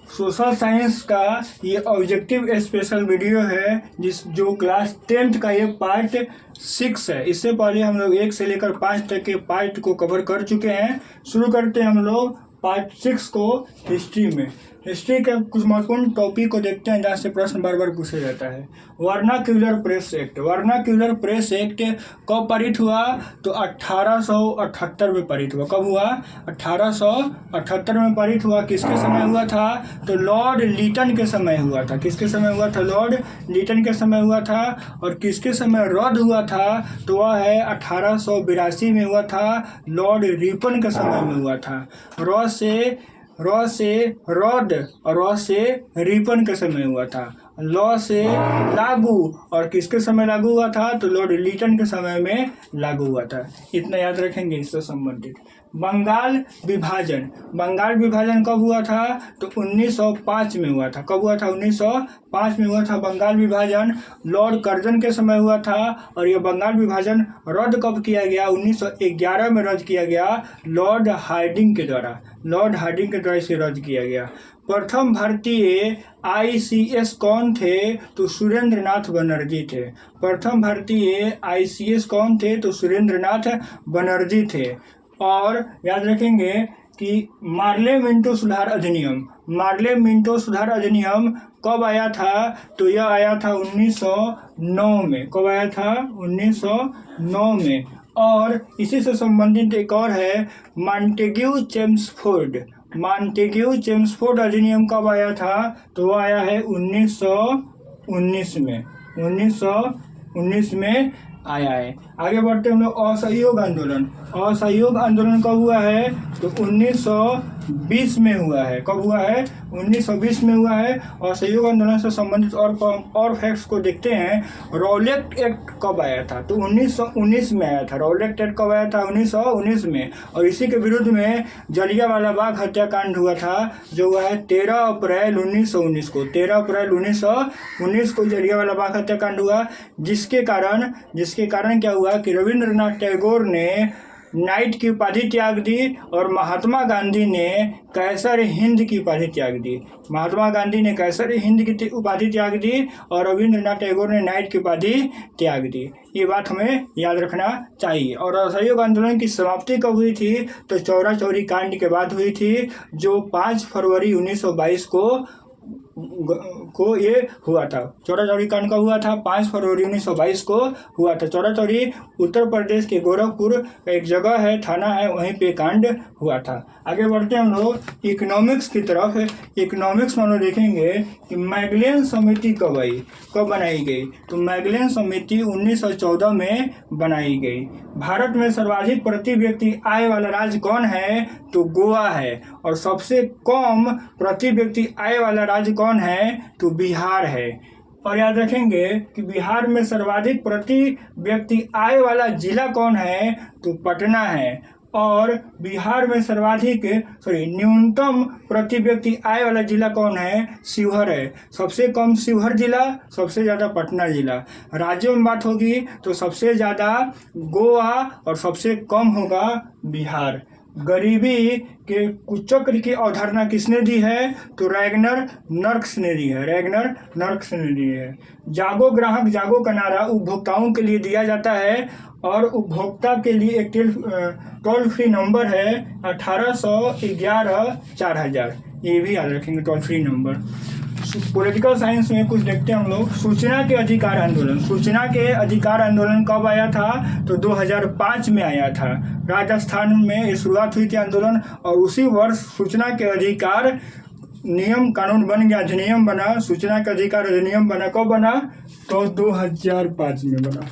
Social science का ये objective special video है जो क्लास 10th का ये पार्ट 6 है। इससे पहले हम लोग 1 से लेकर 5 तक के पार्ट को कवर कर चुके हैं। शुरू करते हैं हम लोग पार्ट 6 को हिस्ट्री में। हिस्ट्री के कुछ महत्वपूर्ण टॉपिक को देखते हैं जहाँ से प्रश्न बार बार पूछा जाता है। Vernacular press act. Vernacular press act कब पारित हुआ? तो 1878 में पारित हुआ। कब हुआ? 1878 में पारित हुआ। किसके समय हुआ था? तो लॉर्ड लीटन के समय हुआ था। किसके समय हुआ था? लॉर्ड लीटन के समय हुआ था। और किसके समय रद्द हुआ था? तो वह है 1882 में हुआ था। लॉर्ड रिपन के समय में हुआ था। रॉ से रॉड और रॉ से रिपन के समय हुआ था। लॉ से लागू और किसके समय लागू हुआ था? तो लॉर्ड लीटन के समय में लागू हुआ था। इतना याद रखेंगे इससे संबंधित। बंगाल विभाजन। बंगाल विभाजन कब हुआ था? तो 1905 में हुआ था। कब हुआ था? 1905 में हुआ था बंगाल विभाजन। लॉर्ड कर्जन के समय हुआ था। और यह बंगाल विभाजन रद्द कब किया गया? 1911 में रद्द किया गया लॉर्ड हार्डिंग के द्वारा। लॉर्ड हार्डिंग के द्वारा इसे रद्द किया गया। प्रथम भारतीय ICS कौन थे? तो सुरेंद्रनाथ बनर्जी थे। प्रथम भारतीय ICS कौन थे? तो सुरेंद्रनाथ बनर्जी थे। और याद रखेंगे कि मार्ले मिंटो सुधार अधिनियम। मार्ले मिंटो सुधार अधिनियम कब आया था? तो यह आया था 1909 में। कब आया था? 1909 में। और इसी से संबंधित एक और है मॉन्टेग्यू चेम्सफोर्ड। मॉन्टेग्यू चेम्सफोर्ड अधिनियम कब आया था? तो वह आया है 1919 में। 1919 में आया है। आगे बढ़ते हम लोग असहयोग आंदोलन। असहयोग आंदोलन कब हुआ है? तो 1920 में हुआ है। कब हुआ है? 1920 में हुआ है। असहयोग आंदोलन से संबंधित और फैक्ट्स को देखते हैं। रॉलेट एक्ट कब आया था? तो 1919 में आया था। रॉलेट एक्ट कब आया था? 1919 में। और इसी के विरुद्ध में जलियांवाला बाग हत्याकांड हुआ था, जो हुआ है 13 अप्रैल 1919 को। 13 अप्रैल 1919 को जलियांवाला बाग हत्याकांड हुआ, जिसके कारण क्या हुआ कि रविंद्रनाथ टैगोर ने नाइट की उपाधि त्याग दी और महात्मा गांधी ने कैसर हिंद की उपाधि त्याग दी। महात्मा गांधी ने कैसर हिंद की उपाधि त्याग दी और रविंद्रनाथ टैगोर ने नाइट की उपाधि त्याग दी। ये बात हमें याद रखना चाहिए। और असहयोग आंदोलन की समाप्ति कब हुई थी? तो चौरा चौरी कांड के बाद हुई थी, जो 5 फरवरी 1922 को ये हुआ था। चौरा चौरी कांड कब हुआ था? 5 फरवरी 1922 को हुआ था। चौरा चौरी उत्तर प्रदेश के गोरखपुर एक जगह है, थाना है, वहीं पे कांड हुआ था। आगे बढ़ते हैं हम लोग इकोनॉमिक्स की तरफ। इकोनॉमिक्स में हम लोग देखेंगे कि मैगलेन समिति कब आई, कब बनाई गई? तो मैगलेन समिति 1914 में बनाई गई। भारत में सर्वाधिक प्रति व्यक्ति आय वाला राज्य कौन है? तो गोवा है। और सबसे कम प्रति व्यक्ति आय वाला राज्य कौन है? तो बिहार है। और याद रखेंगे कि बिहार में सर्वाधिक प्रति व्यक्ति आय वाला जिला कौन है? तो पटना है। और बिहार में न्यूनतम प्रति व्यक्ति आय वाला जिला कौन है? शिवहर है। सबसे कम शिवहर जिला, सबसे ज़्यादा पटना जिला। राज्यों में बात होगी तो सबसे ज़्यादा गोवा और सबसे कम होगा बिहार। गरीबी के कुचक्र की अवधारणा किसने दी है? तो रैगनर नर्क्स ने दी है। रैगनर नर्क्स ने दी है। जागो ग्राहक जागो का नारा उपभोक्ताओं के लिए दिया जाता है और उपभोक्ता के लिए एक टोल फ्री नंबर है 1811 4000। ये भी याद रखेंगे, toll free number. Political science में कुछ देखते हैं हम लोग। सूचना के अधिकार आंदोलन। सूचना के अधिकार आंदोलन कब आया था? तो 2005 में आया था। राजस्थान में शुरुआत हुई थी आंदोलन और उसी वर्ष सूचना के अधिकार नियम कानून बन गया, अधिनियम बना। सूचना के अधिकार अधिनियम बना। कब बना? तो 2005 में बना।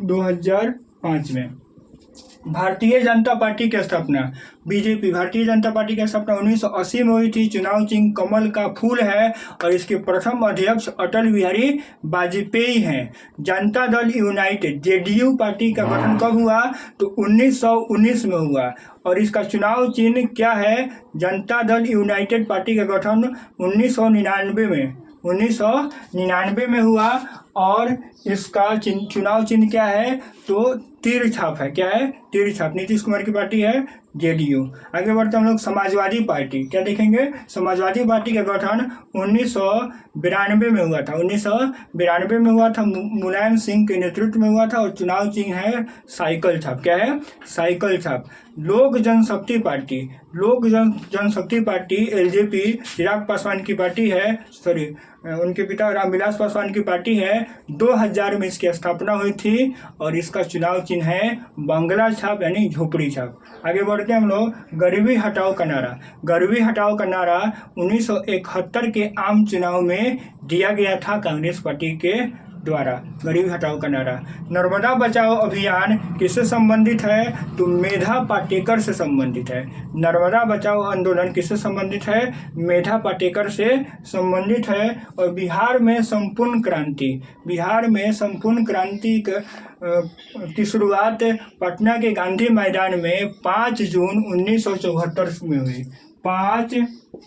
2005 में। भारतीय जनता पार्टी की स्थापना। बीजेपी, भारतीय जनता पार्टी की स्थापना 1980 में हुई थी। चुनाव चिन्ह कमल का फूल है और इसके प्रथम अध्यक्ष अटल बिहारी वाजपेयी हैं। Janata Dal United JDU party का गठन कब हुआ? तो 1919 में हुआ। और इसका चुनाव चिन्ह क्या है? जनता दल यूनाइटेड पार्टी का गठन 1999 में हुआ। और इसका चुनाव चिन्ह क्या है? तो तीर छाप है। क्या है? तीर छाप, नीतीश कुमार की पार्टी है जेडीयू। आगे बढ़ते हम लोग समाजवादी पार्टी, क्या देखेंगे? समाजवादी पार्टी का गठन 1992 में हुआ था। 1992 में हुआ था, मुलायम सिंह के नेतृत्व में हुआ था और चुनाव चिन्ह है साइकिल छाप। क्या है? साइकिल छाप। लोक जनशक्ति पार्टी, जनशक्ति पार्टी एलजेपी चिराग पासवान की पार्टी है, उनके पिता रामविलास पासवान की पार्टी है। 2000 में इसकी स्थापना हुई थी और इसका चुनाव चिन्ह है बंगला छाप यानी झोपड़ी छाप। आगे बढ़ते हैं हम लोग, गरीबी हटाओ का नारा। गरीबी हटाओ का नारा 1971 के आम चुनाव में दिया गया था कांग्रेस पार्टी के द्वारा। गरीबी हटाओ का नारा। नर्मदा बचाओ अभियान किससे संबंधित है? तो मेधा पाटेकर से संबंधित है। नर्मदा बचाओ आंदोलन किससे संबंधित है? मेधा पाटेकर से संबंधित है। और बिहार में संपूर्ण क्रांति की शुरुआत पटना के गांधी मैदान में 5 जून 1974 में हुई। 5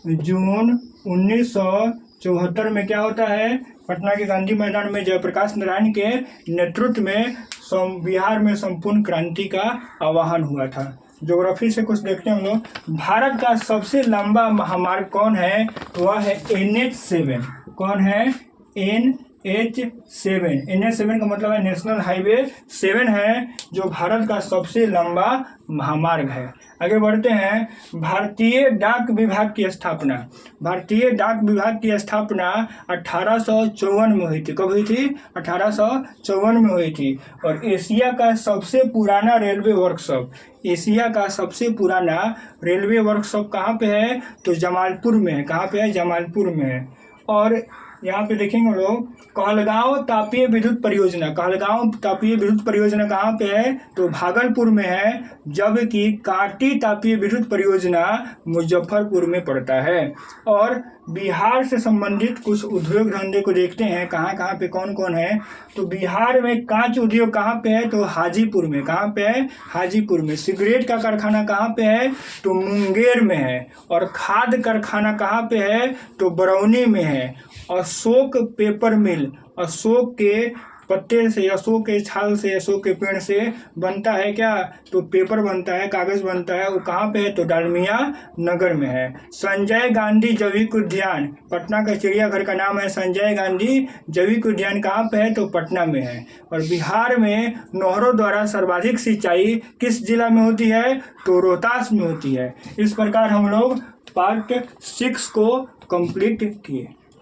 जून 1974 में क्या होता है? पटना के गांधी मैदान में जयप्रकाश नारायण के नेतृत्व में बिहार में संपूर्ण क्रांति का आह्वान हुआ था। ज्योग्राफी से कुछ देखते हैं हम लोग। भारत का सबसे लंबा महामार्ग कौन है? वह है NH7। कौन है? NH7। NH7 का मतलब है नेशनल हाईवे 7 है, जो भारत का सबसे लंबा महामार्ग है। आगे बढ़ते हैं, भारतीय डाक विभाग की स्थापना। भारतीय डाक विभाग की स्थापना 1854 में हुई थी। कब हुई थी? 1854 में हुई थी। और एशिया का सबसे पुराना रेलवे वर्कशॉप, एशिया का सबसे पुराना रेलवे वर्कशॉप कहाँ पे है? तो जमालपुर में है। कहाँ पे है? जमालपुर में है। और यहाँ पे देखेंगे लोग, कहलगांव तापीय विद्युत परियोजना। कहलगांव तापीय विद्युत परियोजना कहाँ पे है? तो भागलपुर में है, जबकि काटी तापीय विद्युत परियोजना मुजफ्फरपुर में पड़ता है। और बिहार से संबंधित कुछ उद्योग धंधे को देखते हैं, कहाँ कहाँ पे कौन कौन है। तो बिहार में कांच उद्योग कहाँ पे है? तो हाजीपुर में। कहाँ पे है? हाजीपुर में। सिगरेट का कारखाना कहाँ पे है? तो मुंगेर में है। और खाद कारखाना कहाँ पे है? तो बरौनी में है। अशोक पेपर मिल, अशोक के पत्ते से, अशोक के छाल से, अशोक के पेड़ से बनता है क्या? तो पेपर बनता है, कागज बनता है। वो कहाँ पे है? तो डालमिया नगर में है। संजय गांधी जैविक उद्यान, पटना का चिड़ियाघर का नाम है संजय गांधी जैविक उद्यान। कहाँ पे है? तो पटना में है। और बिहार में नहरों द्वारा सर्वाधिक सिंचाई किस जिला में होती है? तो रोहतास में होती है। इस प्रकार हम लोग पार्ट 6 को कंप्लीट किए।